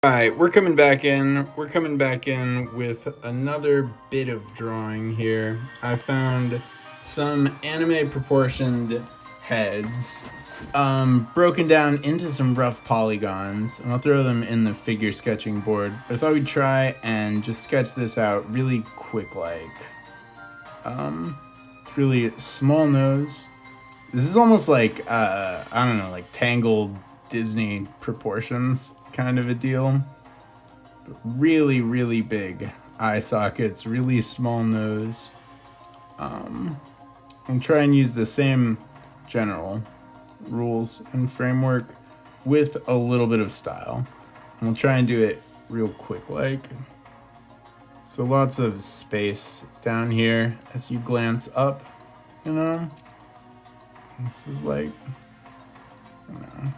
All right, we're coming back in. We're coming back in with another bit of drawing here. I found some anime proportioned heads broken down into some rough polygons, and I'll throw them in the figure sketching board. But I thought we'd try and just sketch this out really quick like. Really small nose. This is almost like, I don't know, like Tangled Disney proportions kind of a deal. But really, really big eye sockets, really small nose. And try and use the same general rules and framework with a little bit of style. And we'll try and do it real quick like. So lots of space down here as you glance up, you know? This is like, you know.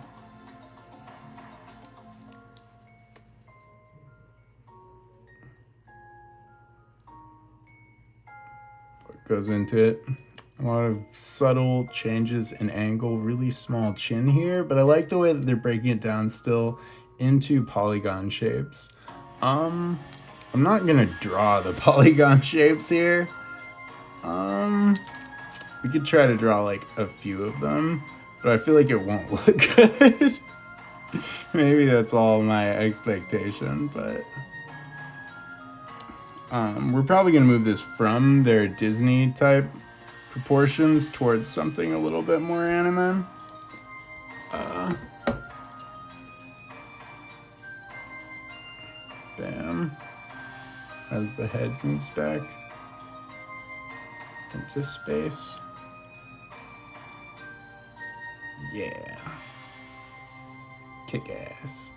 What goes into it. A lot of subtle changes in angle, really small chin here, but I like the way that they're breaking it down still into polygon shapes. I'm not gonna draw the polygon shapes here. We could try to draw like a few of them, but I feel like it won't look good. Maybe that's all my expectation, but we're probably gonna move this from their Disney type proportions towards something a little bit more anime. Bam. As the head moves back into space. Yeah. Kick ass.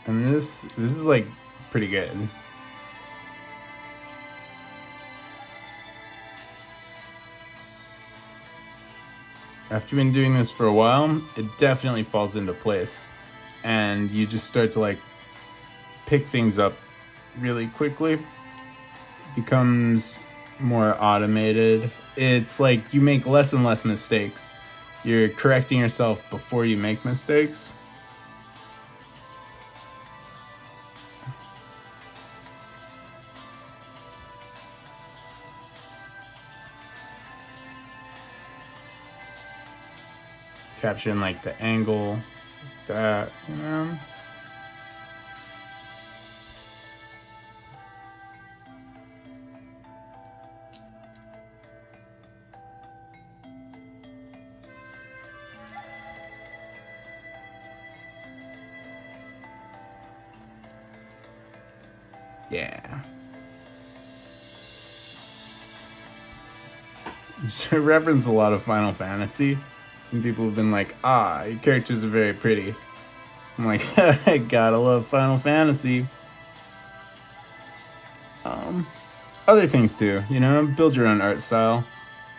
And this is like pretty good. After you've been doing this for a while, it definitely falls into place. And you just start to like pick things up really quickly. Becomes more automated. It's like you make less and less mistakes. You're correcting yourself before you make mistakes. Capturing like the angle, that, you know. Yeah. I reference a lot of Final Fantasy. Some people have been like, your characters are very pretty. I'm like, I gotta love Final Fantasy. Other things too, you know, build your own art style.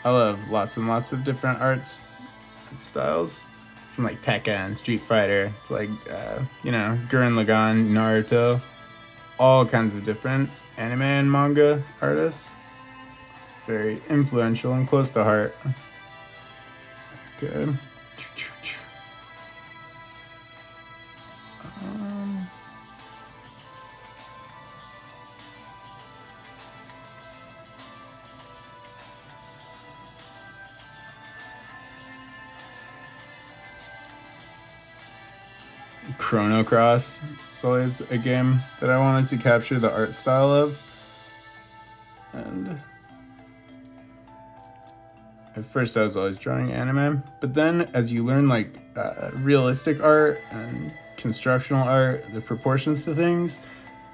I love lots and lots of different art styles. From like Tekken, Street Fighter, to like, you know, Gurren Lagann, Naruto. All kinds of different anime and manga artists. Very influential and close to heart. Good. Chrono Cross is always a game that I wanted to capture the art style of. And at first I was always drawing anime, but then as you learn like realistic art and constructional art, the proportions to things,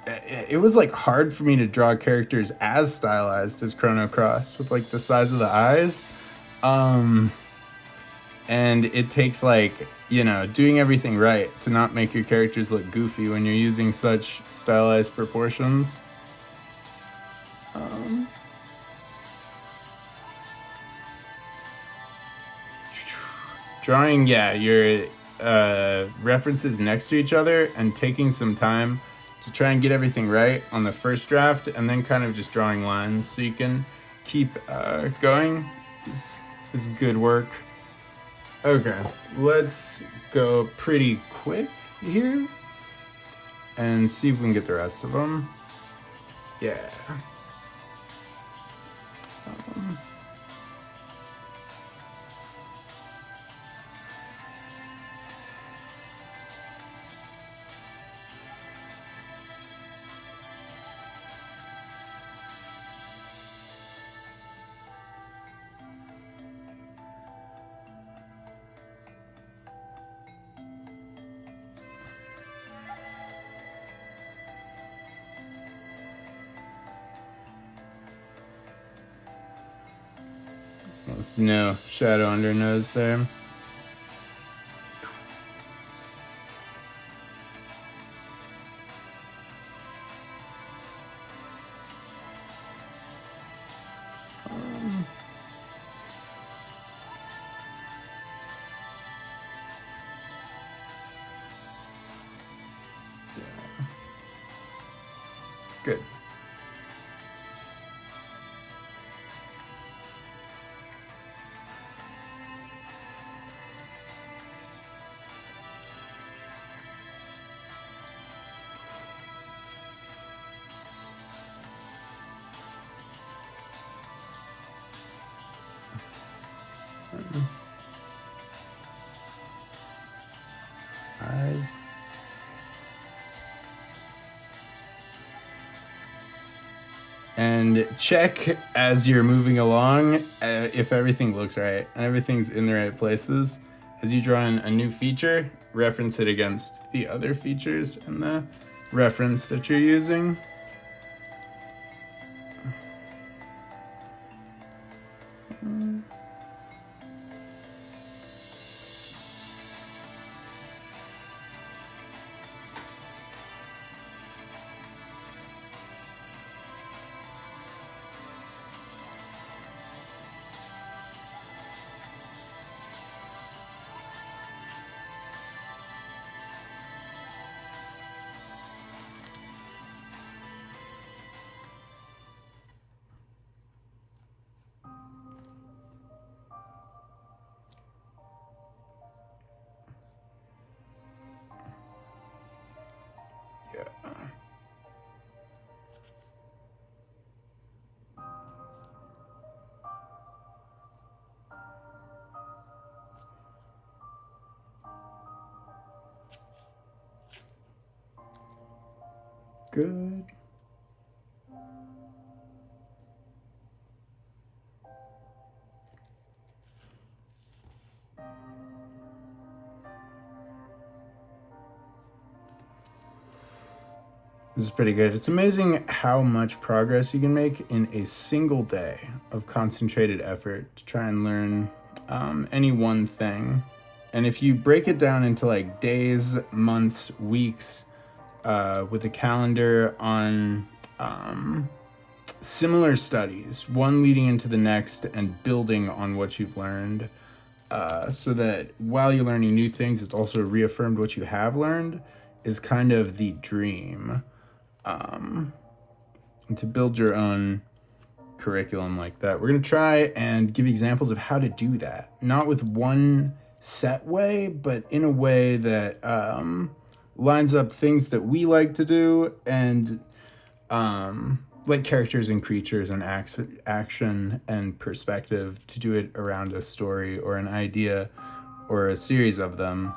it was like hard for me to draw characters as stylized as Chrono Cross with like the size of the eyes. And it takes like, you know, doing everything right to not make your characters look goofy when you're using such stylized proportions. Drawing, yeah, your references next to each other and taking some time to try and get everything right on the first draft, and then kind of just drawing lines so you can keep going is is good work. Okay, let's go pretty quick here and see if we can get the rest of them. Yeah. Um, There's no shadow under nose there. Yeah. Good. Eyes. And check as you're moving along if everything looks right and everything's in the right places. As you draw in a new feature, reference it against the other features in the reference that you're using. Yeah. Good. This is pretty good. It's amazing how much progress you can make in a single day of concentrated effort to try and learn any one thing. And if you break it down into like days, months, weeks, with a calendar on similar studies, one leading into the next and building on what you've learned, so that while you're learning new things, it's also reaffirmed what you have learned, is kind of the dream. And to build your own curriculum like that, we're going to try and give examples of how to do that. Not with one set way, but in a way that lines up things that we like to do and like characters and creatures and action and perspective to do it around a story or an idea or a series of them.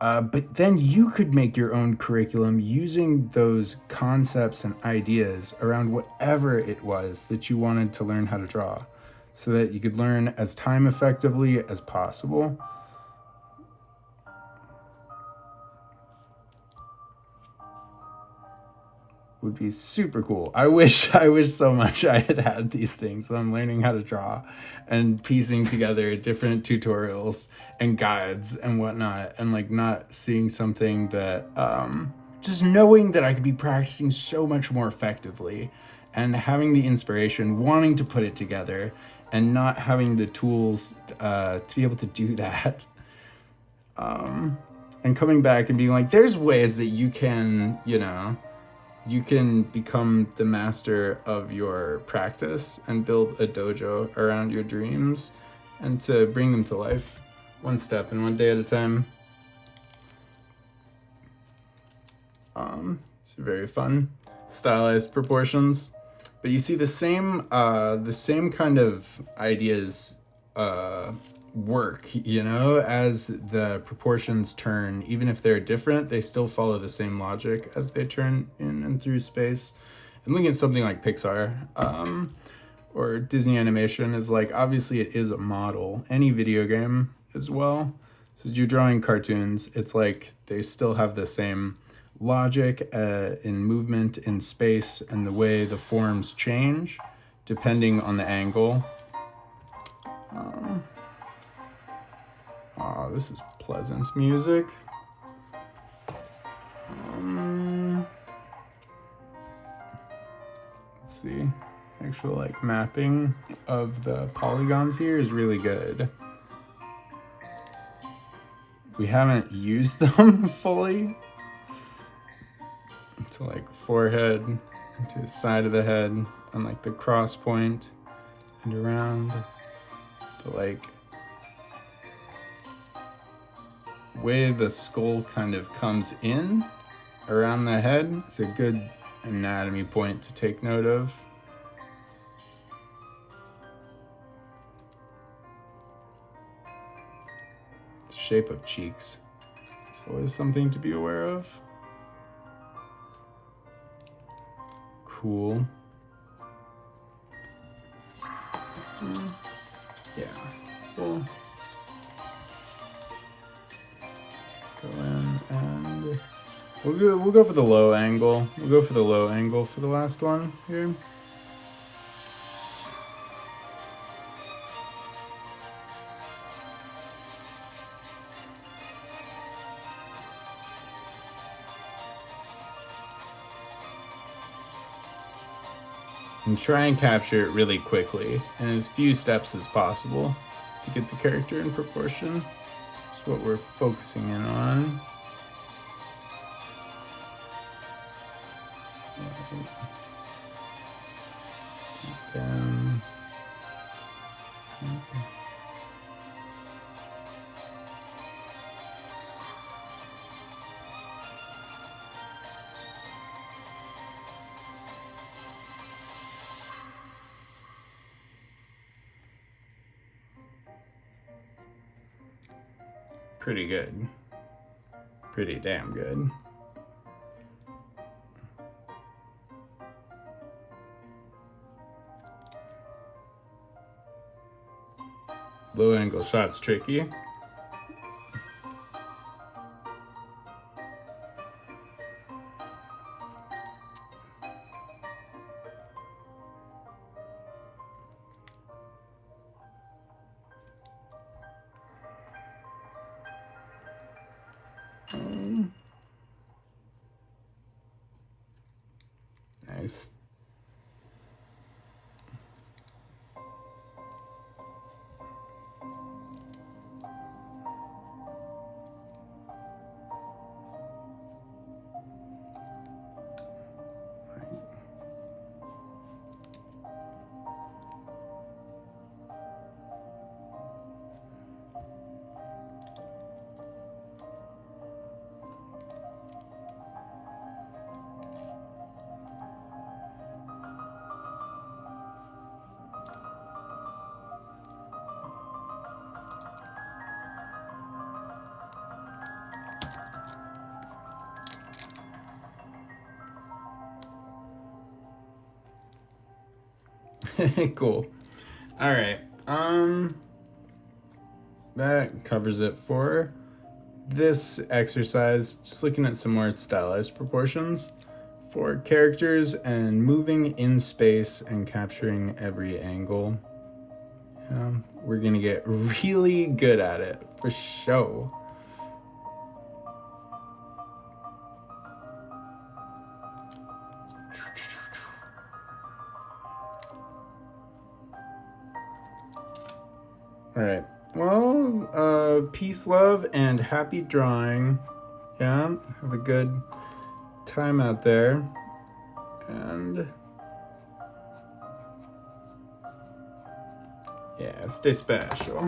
But then you could make your own curriculum using those concepts and ideas around whatever it was that you wanted to learn how to draw, so that you could learn as time effectively as possible. Would be super cool. I wish so much I had had these things when I'm learning how to draw and piecing together different tutorials and guides and whatnot, and like not seeing something that just knowing that I could be practicing so much more effectively and having the inspiration, wanting to put it together and not having the tools to be able to do that. And coming back and being like, there's ways that you can, you can become the master of your practice and build a dojo around your dreams and to bring them to life one step and one day at a time. It's very fun. Stylized Proportions. But you see the same kind of ideas work, you know, as the proportions turn. Even if they're different, they still follow the same logic as they turn in and through space. And looking at something like Pixar or Disney animation is like, obviously it is a model. Any video game as well. So as you're drawing cartoons, it's like they still have the same logic in movement in space and the way the forms change depending on the angle. This is pleasant music. Let's see. Actual like mapping of the polygons here is really good. We haven't used them fully. To like forehead, to the side of the head, and like the cross point, and around. The like way the skull kind of comes in around the head. It's a good anatomy point to take note of. The shape of cheeks. It's always something to be aware of. Cool. Yeah, we'll go in and we'll go for the low angle. We'll go for the low angle for the last one here. And try and capture it really quickly in as few steps as possible to get the character in proportion. That's what we're focusing in on. Down. Pretty good. Pretty damn good. Low angle shot's tricky. Nice. Cool. All right. That covers it for this exercise. Just looking at some more stylized proportions for characters and moving in space and capturing every angle. We're gonna get really good at it for sure. All right. Well, peace, love, and happy drawing. Yeah, have a good time out there. And Yeah, stay special.